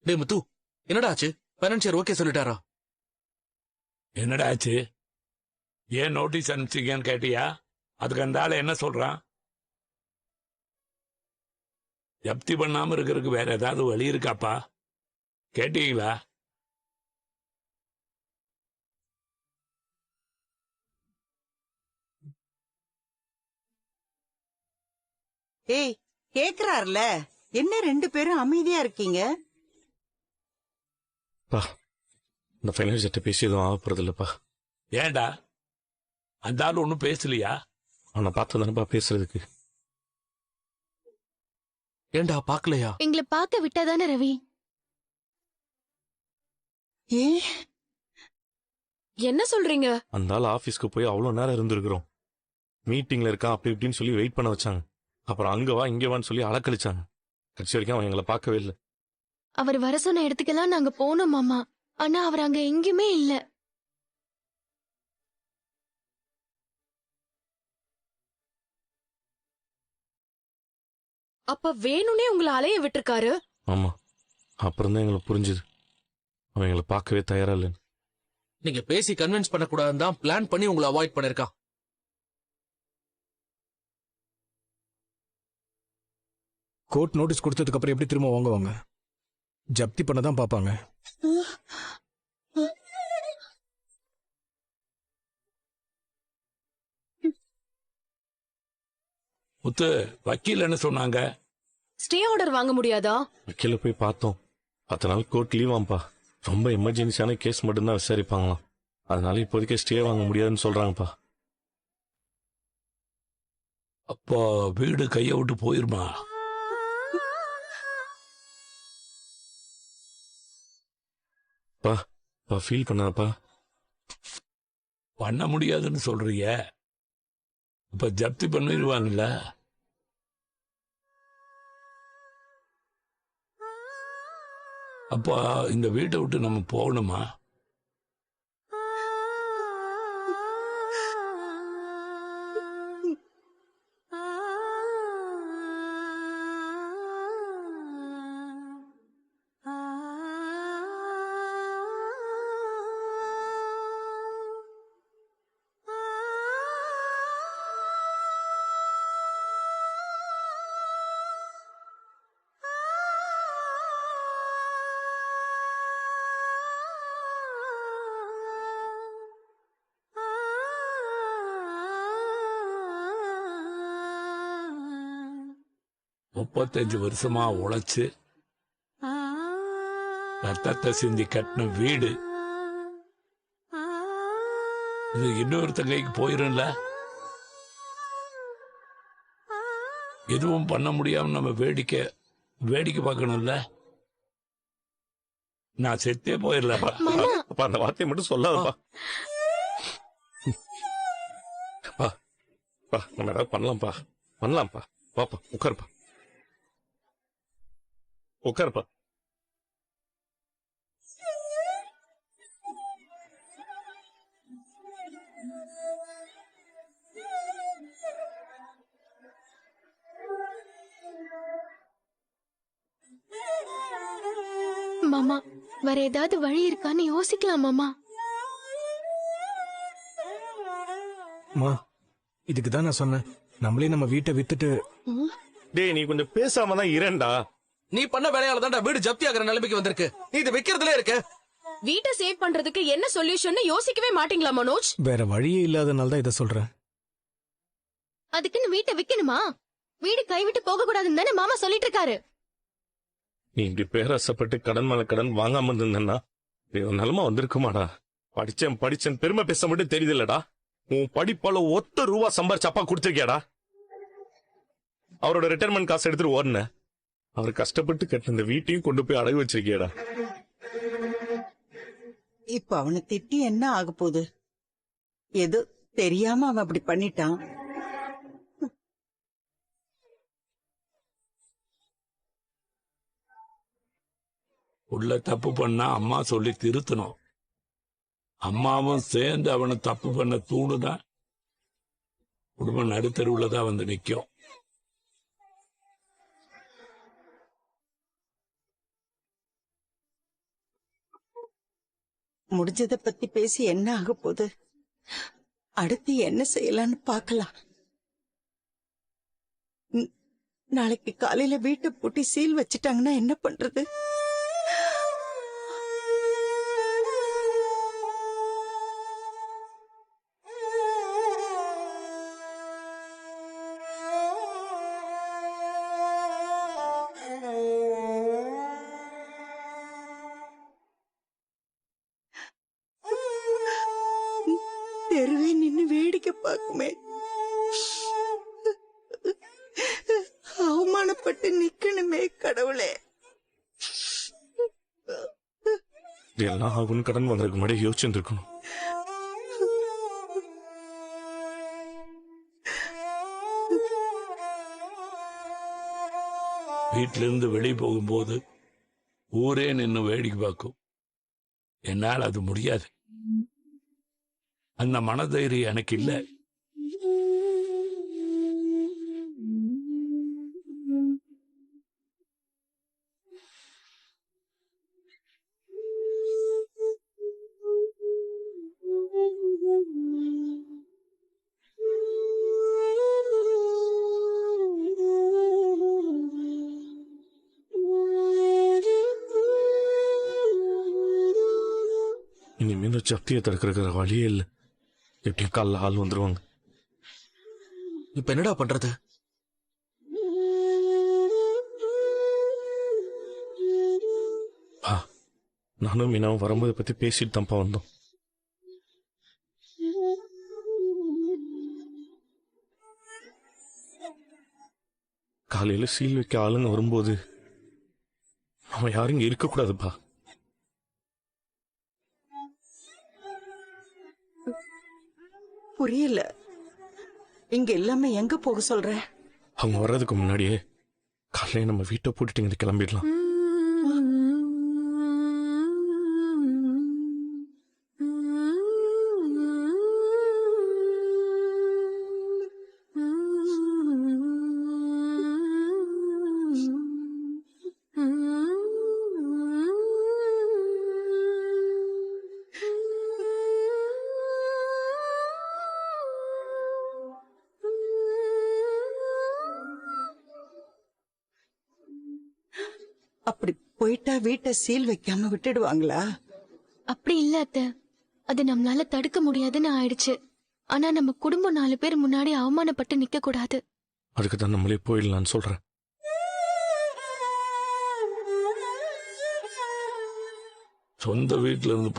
டே முத்து, என்னடா ஆச்சு? Financier okay சொல்லிட்டாரா? என்னடா ஆச்சு? ஏன் நோட்டீஸ் அனுப்பிச்சிங்கன்னு கேட்டியா? அதுக்கு அந்த ஆளு என்ன சொல்றான்? ஜப்தி பண்ணாம இருக்கிறதுக்கு வேற ஏதாவது வழி இருக்காப்பா? கேட்டீங்களா? ஏய், கேக்குறாருல, என்ன 2 பேரும் அமைதியா இருக்கீங்க? இந்த ஃபைனான்ஸ் பேசி எதுவும் ஆக போறது இல்லப்பா. ஏண்டா அந்த ஆள் ஒன்னும் பேசலையா? அவனை பார்த்து தானப்பா பேசுறதுக்கு. ஏண்டா பாக்கலையா? எங்களை பார்க்க விட்டாதானே ரவி? ஏ, என்ன சொல்றீங்க? அந்த ஆள் ஆபீஸ்க்கு போய் அவ்வளவு நேரம் இருந்திருக்கிறோம். மீட்டிங்ல இருக்கான் அப்படி இப்படின்னு சொல்லி வெயிட் பண்ண வச்சாங்க. அப்புறம் அங்க வா இங்க வான்னு சொல்லி அலக்கழிச்சாங்க. கடைசி வரைக்கும் அவன் எங்களை பார்க்கவே இல்லை. அவர் வர சொன்ன இடத்துக்கெல்லாம் நாங்க போனோம் மாமா. ஆனா அவர் அங்க எங்கேயுமே இல்ல. அப்ப வேணும்னே உங்களை அலைய விட்டுருக்காரு? ஆமா, அப்புறம் தான் எங்களுக்கு புரிஞ்சுது அவன் எங்களை பார்க்கவே தயாரா இல்லைன்னு. நீங்க பேசி கன்வின்ஸ் பண்ணக்கூடாதுன்னு தான் பிளான் பண்ணி உங்களை அவாய்ட் பண்ணிருக்கான். கோர்ட் நோட்டீஸ் கொடுத்ததுக்கு அப்புறம் எப்படி திரும்ப வாங்குவாங்க? ஜப்தி பண்ண தான் பாப்பாங்க. முத்து, வக்கீல் என்ன சொன்னாங்க? ஸ்டே ஆர்டர் வாங்க முடியாதா? வக்கீல போய் பார்த்தோம். 10 நாள் கோர்ட் லீவ் ஆம்பா. ரொம்ப எமர்ஜென்சியான கேஸ் மட்டும்தான் விசாரிப்பாங்களாம். அதனால இப்போதைக்கு ஸ்டே வாங்க முடியாதுன்னு சொல்றாங்கப்பா. அப்போ வீடு கைய விட்டு போயிருமா? ஃபீல் பண்ணாப்பா. பண்ண முடியாதுன்னு சொல்றீங்க. இப்ப ஜப்தி பண்ணிடுவாங்கல்ல? அப்போ இந்த வீட்டை விட்டு நம்ம போகணுமா? முப்பத்தஞ்சு வருஷமா உழைச்சு ரத்தத்தை சிந்தி கட்டின வீடு இது இன்னொருத்தங்க கைக்கு போயிரும்ல? எதுவும் பண்ண முடியாம நம்ம வேடிக்கை பார்க்கணும்ல? நான் செத்தே போயிடலப்பா. அந்த வார்த்தையை மட்டும் சொல்லாதப்பா. நம்ம ஏதாவது பண்ணலாம்ப்பா. பாப்பா உட்காருப்பா. மாமா, வேற ஏதாவது வழி இருக்கான்னு யோசிக்கலாம் மாமா. இதுக்கு தான் நான் சொன்னேன், நம்மளே நம்ம வீட்டை வித்துட்டு. டேய், நீ கொஞ்சம் பேசாம தான் இரண்டா. நீ பண்ண வேலையால தான்டா வீடு ஜப்தி ஆகிற நிலைமைக்கு வந்திருக்கு. நீ இதை விக்கிறதுல இருக்க. வீட்டை சேவ் பண்றதுக்கு என்ன சொல்யூஷன் யோசிக்கவே மாட்டீங்களா மனோஜ்? வேற வழியே இல்லாதனால தான் இதை சொல்றேன். அதுக்குன்னு வீட்டை விக்கணுமா? வீடு கைவிட்டு போக கூடாதுன்னு தானே மாமா சொல்லிட்டு இருக்காரு. நீ இப்படி பேராசப்பட்டு கடன் மேல கடன் வாங்காம இருந்தேன்னா நிலமா வந்திருக்குமாடா? படிச்சேன் பெருமை பேச மட்டும் தெரியுது இல்லடா. உன் படிப்பால ₹1 சம்பாரிச்சு அப்பா கொடுத்திருக்கியாடா? அவரோட ரிட்டையர்மெண்ட் காசு எடுத்துட்டு ஓடுன. அவர் கஷ்டப்பட்டு கட்டின இந்த வீட்டையும் கொண்டு போய் அடகு வச்சிருக்கியாடா. இப்ப அவனை திட்டி என்ன ஆக போகுது? ஏதோ தெரியாம அவன் அப்படி பண்ணிட்டான். உள்ள தப்பு பண்ணா அம்மா சொல்லி திருத்தணும். அம்மாவும் சேர்ந்து அவனை தப்பு பண்ண தூணுதான் குடும்பம் நடுத்தருவுலதான் வந்து நிக்கும். முடிஞ்சத பத்தி பேசி என்ன ஆக போகுது? அடுத்து என்ன செய்யலாம்னு பார்க்கலாம். நாளைக்கு காலையில வீட்டை பூட்டி சீல் வச்சிட்டாங்கன்னா என்ன பண்றது? தெருவே நின்னு வேடிக்கை பார்க்குமே. அவமானப்பட்டு நிக்கணுமே கடவுளே. இதெல்லாம் ஆகும்னு கடன் வாங்குறதுக்கு முன்னாடி யோசிச்சுருக்கணும். வீட்டில இருந்து வெளியே போகும்போது ஊரே நின்னு வேடிக்கை பார்க்கும். என்னால் அது முடியாது. அந்த மனதைரியம் எனக்கு இல்ல. இனிமேல் ஜப்தியை தடுக்கிற வழியே இல்லை. எப்படியும் காலைல ஆள் வந்துருவாங்க. இப்ப என்னடா பண்றது? நானும் மீனாவும் வரும்போது பத்தி பேசிட்டு தான்ப்பா வந்தோம். காலையில சீல் வைக்க ஆளுங்க வரும்போது அவன் யாரும் இங்க இருக்கக்கூடாதுப்பா. புரியல. இங்க எல்லாமே எங்க போக சொல்ற? அவங்க வர்றதுக்கு முன்னாடியே காலையில நம்ம வீட்டை பூட்டிட்டு இங்க கிளம்பிடலாம். அப்படி போயிட்டா வீட்டை சீல் வைக்காம விட்டுடுவாங்களா? அப்படி இல்ல அத்தை, அது நம்மளால தடுக்க முடியாதுன்னு ஆயிடுச்சு. ஆனா நம்ம குடும்பம் 4 பேர் முன்னாடி அவமானப்பட்டு நிக்க கூடாது. அதுக்கு தான் நம்மளே போயிடலான்னு சொல்றேன். சொந்த வீட்டுல இருந்து